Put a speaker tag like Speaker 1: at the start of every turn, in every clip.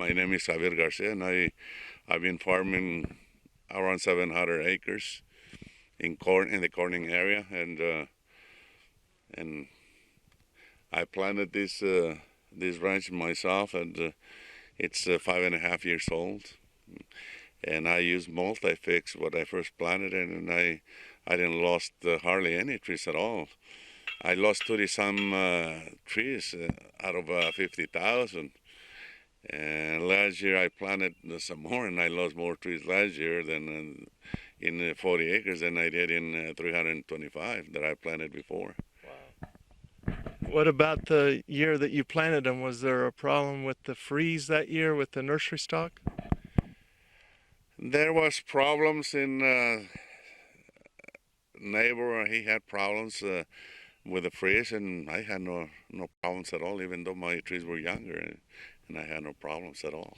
Speaker 1: My name is Javier Garcia, and I've been farming around 700 acres in the corning area, and I planted this ranch myself, and it's 5.5 years old. And I used MultiFIX when I first planted it, and I didn't lost hardly any trees at all. I lost 30-some trees out of 50,000. And last year I planted some more, and I lost more trees last year than in 40 acres than I did in 325 that I planted before.
Speaker 2: Wow. What about the year that you planted them? Was there a problem with the freeze that year with the nursery stock?
Speaker 1: There was problems in neighbor. He had problems with the freeze, and I had no problems at all, even though my trees were younger, and I had no problems at all.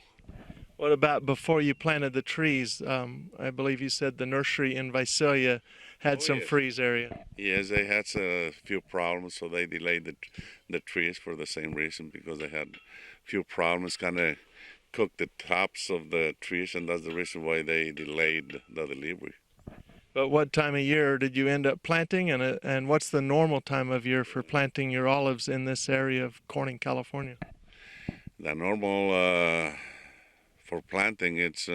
Speaker 2: What about before you planted the trees? I believe you said the nursery in Visalia had some
Speaker 1: Yes.
Speaker 2: freeze area.
Speaker 1: Yes, they had a few problems, so they delayed the trees for the same reason, because they had a few problems, kind of cooked the tops of the trees, and that's the reason why they delayed the delivery.
Speaker 2: But what time of year did you end up planting, and what's the normal time of year for planting your olives in this area of Corning, California?
Speaker 1: The normal for planting, it's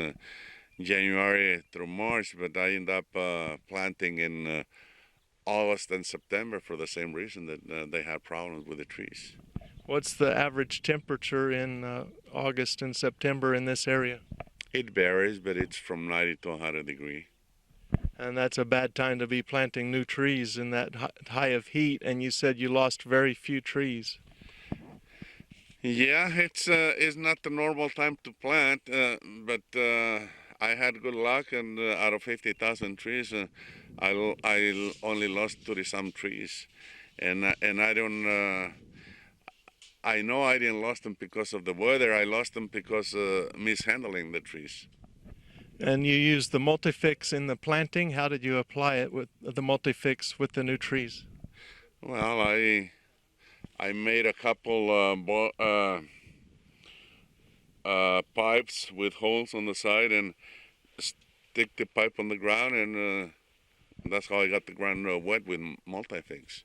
Speaker 1: January through March, but I end up planting in August and September for the same reason that they had problems with the trees.
Speaker 2: What's the average temperature in August and September in this area?
Speaker 1: It varies, but it's from 90 to 100 degrees.
Speaker 2: And that's a bad time to be planting new trees in that high of heat, and you said you lost very few trees.
Speaker 1: Yeah, it's not the normal time to plant, but I had good luck, and out of 50,000 trees, I only lost 30-some trees, and I don't. I know I didn't lost them because of the weather. I lost them because mishandling the trees.
Speaker 2: And you used the MultiFIX in the planting. How did you apply it with the MultiFIX with the new trees?
Speaker 1: Well, I made a couple pipes with holes on the side, and stick the pipe on the ground, and that's how I got the ground wet with MultiFIX.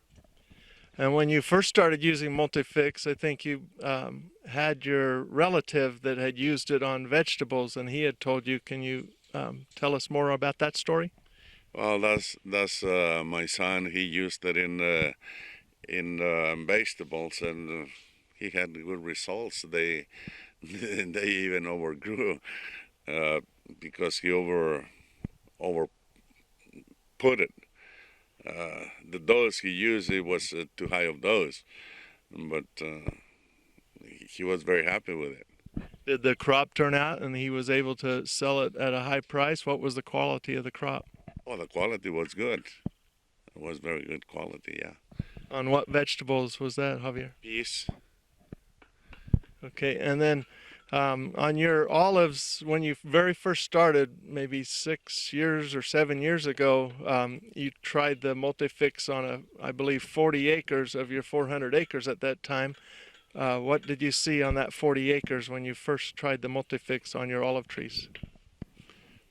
Speaker 2: And when you first started using MultiFIX, I think you had your relative that had used it on vegetables, and he had told you. Can you tell us more about that story?
Speaker 1: Well, that's my son. He used it in vegetables, and he had good results. They even overgrew because he over put it. The dose he used, it was too high of dose, but he was very happy with it.
Speaker 2: Did the crop turn out and he was able to sell it at a high price? What was the quality of the crop?
Speaker 1: Oh, the quality was good. It was very good quality, yeah.
Speaker 2: On what vegetables was that, Javier?
Speaker 1: Peas.
Speaker 2: Okay, and then on your olives, when you very first started, maybe 6 years or 7 years ago, you tried the MultiFIX on I believe 40 acres of your 400 acres at that time. What did you see on that 40 acres when you first tried the MultiFIX on your olive trees?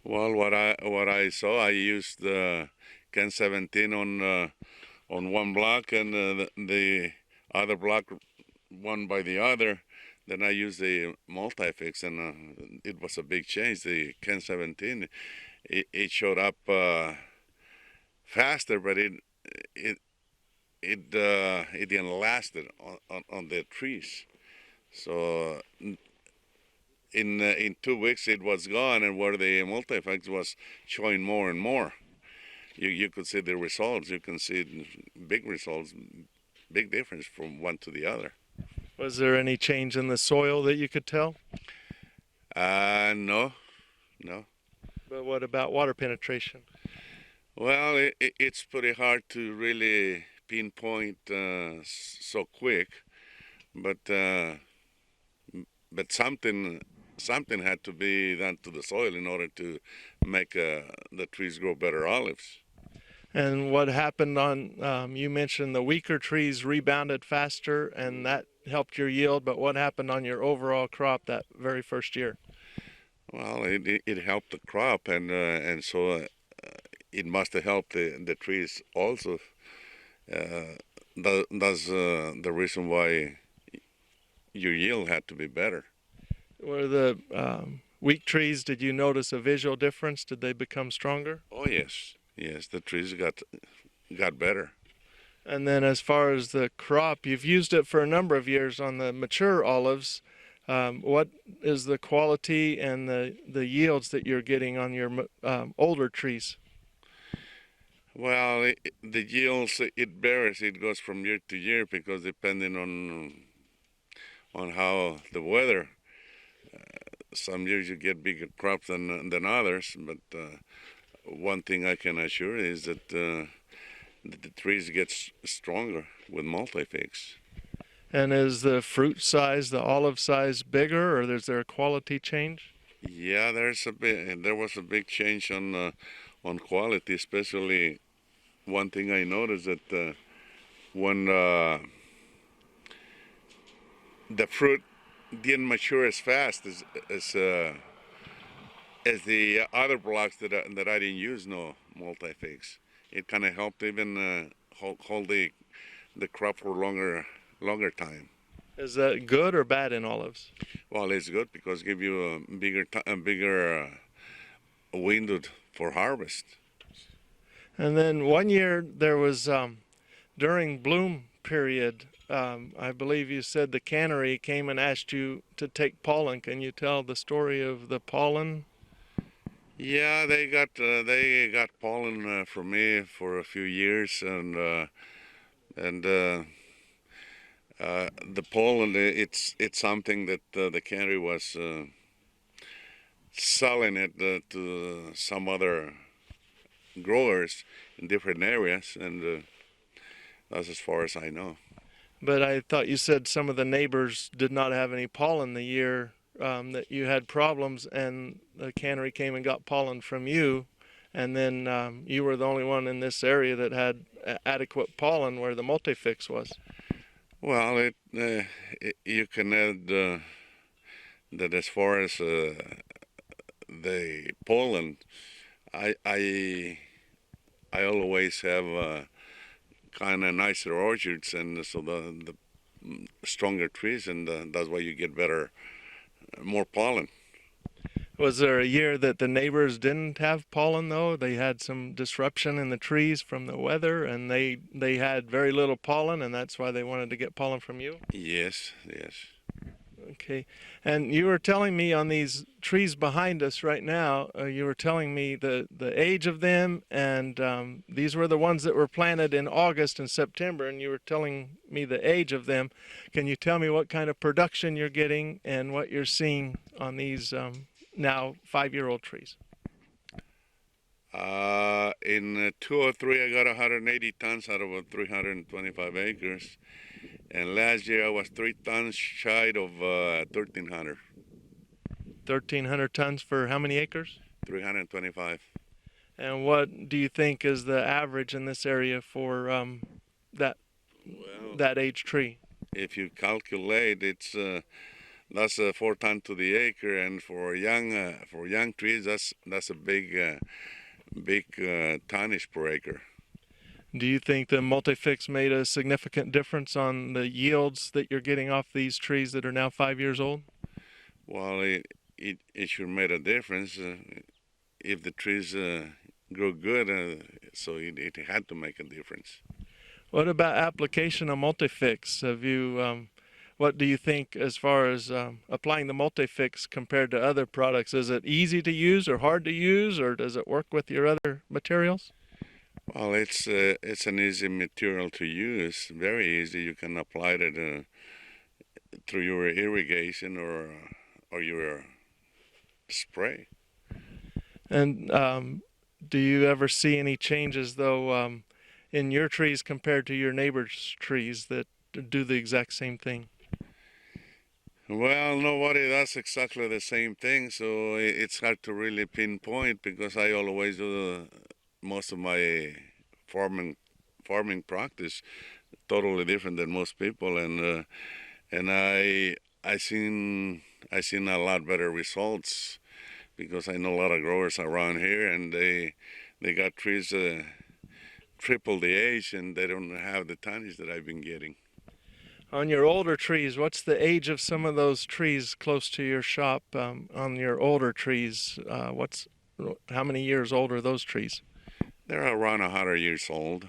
Speaker 1: Well, what I saw, I used Ken 17 on one block, and the other block one by the other. Then I used the MultiFIX, and it was a big change. The Ken 17, it showed up faster, but it didn't last on the trees. So in 2 weeks it was gone, and where the MultiFIX was showing more and more. You could see the results. You can see big results, big difference from one to the other.
Speaker 2: Was there any change in the soil that you could tell?
Speaker 1: No.
Speaker 2: But what about water penetration?
Speaker 1: Well, it's pretty hard to really pinpoint so quick, but something had to be done to the soil in order to make the trees grow better olives.
Speaker 2: And what happened on, you mentioned the weaker trees rebounded faster, and that helped your yield, but what happened on your overall crop that very first year?
Speaker 1: Well, it helped the crop, and so it must have helped the trees also. That's the reason why your yield had to be better.
Speaker 2: Were the weak trees, did you notice a visual difference? Did they become stronger?
Speaker 1: Oh yes, yes, the trees got better.
Speaker 2: And then as far as the crop, you've used it for a number of years on the mature olives. What is the quality and the yields that you're getting on your older trees?
Speaker 1: Well, the yields it varies. It goes from year to year because depending on how the weather. Some years you get bigger crops than others, but one thing I can assure is that the trees get stronger with MultiFIX.
Speaker 2: And is the fruit size, the olive size bigger, or is there a quality change?
Speaker 1: Yeah, there was a big change on quality, especially one thing I noticed that when the fruit didn't mature as fast as the other blocks that I didn't use no MultiFIX. It kind of helped even hold the crop for longer time.
Speaker 2: Is that good or bad in olives?
Speaker 1: Well, it's good because it give you a bigger window for harvest.
Speaker 2: And then one year there was during bloom period. I believe you said the cannery came and asked you to take pollen. Can you tell the story of the pollen?
Speaker 1: Yeah, they got pollen from me for a few years, and the pollen it's something that the cannery was selling it to some other growers in different areas, and that's as far as I know.
Speaker 2: But I thought you said some of the neighbors did not have any pollen the year that you had problems, and the cannery came and got pollen from you, and then you were the only one in this area that had adequate pollen where the MultiFIX was.
Speaker 1: Well, you can add that as far as the pollen, I always have kind of nicer orchards, and so the stronger trees, and that's why you get more pollen.
Speaker 2: Was there a year that the neighbors didn't have pollen though? They had some disruption in the trees from the weather, and they had very little pollen, and that's why they wanted to get pollen from you?
Speaker 1: Yes, yes.
Speaker 2: Okay. And you were telling me on these trees behind us right now, you were telling me the age of them, and these were the ones that were planted in August and September, and you were telling me the age of them. Can you tell me what kind of production you're getting and what you're seeing on these now 5-year-old trees?
Speaker 1: In 203, I got 180 tons out of 325 acres. And last year I was 3 tons shy of 1,300.
Speaker 2: 1,300 tons for how many acres?
Speaker 1: 325.
Speaker 2: And what do you think is the average in this area for that
Speaker 1: Well,
Speaker 2: that age tree?
Speaker 1: if you calculate, that's 4 tons to the acre, and for young trees, that's a big tonnage per acre.
Speaker 2: Do you think the MultiFIX made a significant difference on the yields that you're getting off these trees that are now 5 years old?
Speaker 1: Well, it sure made a difference if the trees grow good, so it had to make a difference.
Speaker 2: What about application of MultiFIX? What do you think as far as applying the MultiFIX compared to other products? Is it easy to use or hard to use, or does it work with your other materials?
Speaker 1: Well, it's an easy material to use, very easy. You can apply it through your irrigation or your spray.
Speaker 2: And do you ever see any changes, though, in your trees compared to your neighbor's trees that do the exact same thing?
Speaker 1: Well, nobody does exactly the same thing, so it's hard to really pinpoint because I always do most of my farming practice totally different than most people, and I seen a lot better results because I know a lot of growers around here, and they got trees triple the age, and they don't have the tonnage that I've been getting.
Speaker 2: On your older trees, what's the age of some of those trees close to your shop? On your older trees, how many years old are those trees?
Speaker 1: They're around 100 years old.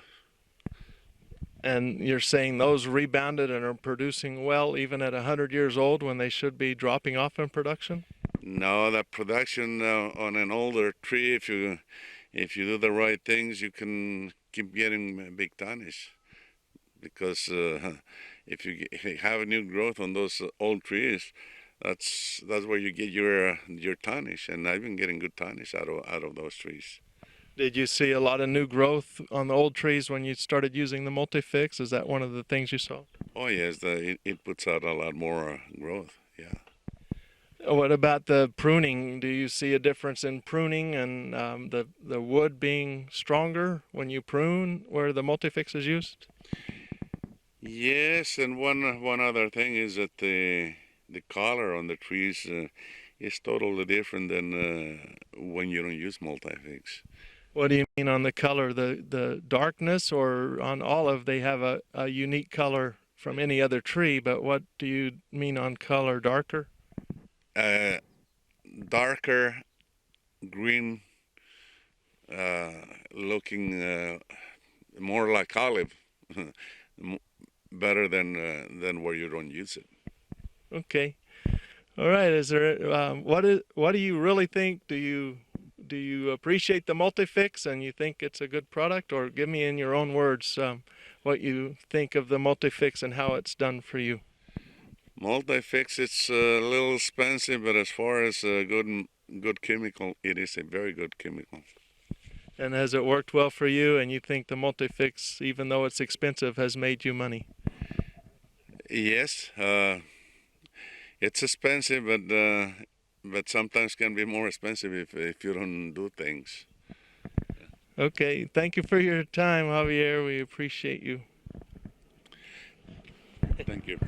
Speaker 2: And you're saying those rebounded and are producing well even at 100 years old when they should be dropping off in production?
Speaker 1: No, the production on an older tree, if you do the right things, you can keep getting big tonnage. Because if you have a new growth on those old trees, that's where you get your tonnage, and I've been getting good tonnage out of those trees.
Speaker 2: Did you see a lot of new growth on the old trees when you started using the MultiFIX? Is that one of the things you saw?
Speaker 1: Oh yes, it puts out a lot more growth. Yeah.
Speaker 2: What about the pruning? Do you see a difference in pruning and the wood being stronger when you prune where the MultiFIX is used?
Speaker 1: Yes, and one other thing is that the color on the trees is totally different than when you don't use MultiFIX.
Speaker 2: What do you mean on the color? The darkness, or on olive they have a unique color from any other tree, but what do you mean on color? Darker?
Speaker 1: Darker green looking, more like olive, better than where you don't use it.
Speaker 2: Okay. All right. Is there what do you really think? Do you appreciate the MultiFIX and you think it's a good product, or give me in your own words what you think of the MultiFIX and how it's done for you?
Speaker 1: MultiFIX, it's a little expensive, but as far as a good chemical, it is a very good chemical.
Speaker 2: And has it worked well for you? And you think the MultiFIX, even though it's expensive, has made you money?
Speaker 1: Yes, it's expensive, but sometimes can be more expensive if you don't do things.
Speaker 2: Okay. Thank you for your time, Javier. We appreciate you.
Speaker 1: Thank you.